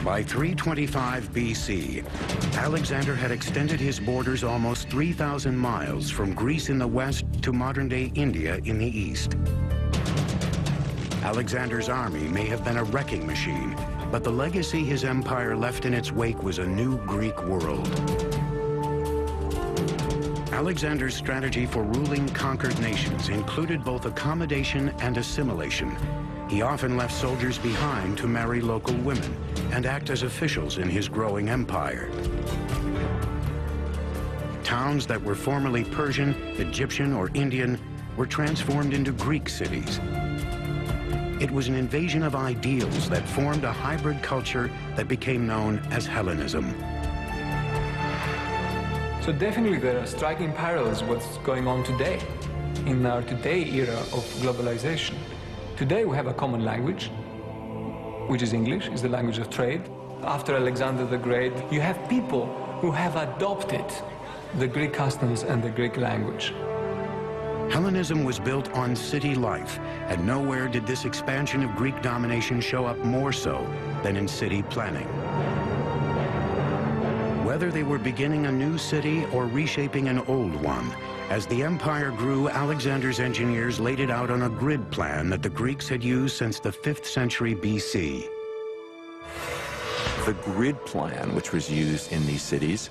By 325 BC, Alexander had extended his borders almost 3,000 miles from Greece in the west to modern-day India in the east. Alexander's army may have been a wrecking machine, but the legacy his empire left in its wake was a new Greek world. Alexander's strategy for ruling conquered nations included both accommodation and assimilation. He often left soldiers behind to marry local women and act as officials in his growing empire. Towns that were formerly Persian, Egyptian, or Indian were transformed into Greek cities. It was an invasion of ideals that formed a hybrid culture that became known as Hellenism. So definitely there are striking parallels with what's going on today, in our today era of globalization. Today we have a common language, which is English, is the language of trade. After Alexander the Great, you have people who have adopted the Greek customs and the Greek language. Hellenism was built on city life, and nowhere did this expansion of Greek domination show up more so than in city planning. Whether they were beginning a new city or reshaping an old one, as the empire grew, Alexander's engineers laid it out on a grid plan that the Greeks had used since the 5th century BC. The grid plan, which was used in these cities,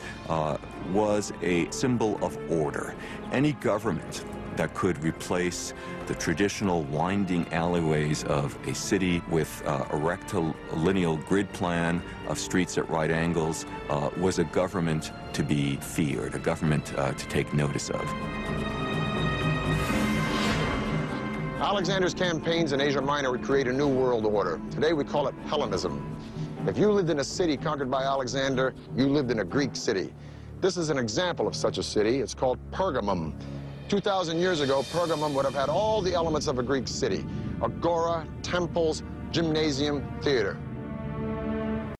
was a symbol of order. Any government that could replace the traditional winding alleyways of a city with a rectilineal grid plan of streets at right angles was a government to be feared, a government to take notice of. Alexander's campaigns in Asia Minor would create a new world order. Today we call it Hellenism. If you lived in a city conquered by Alexander, you lived in a Greek city. This is an example of such a city. It's called Pergamum. 2,000 years ago, Pergamum would have had all the elements of a Greek city: agora, temples, gymnasium, theater.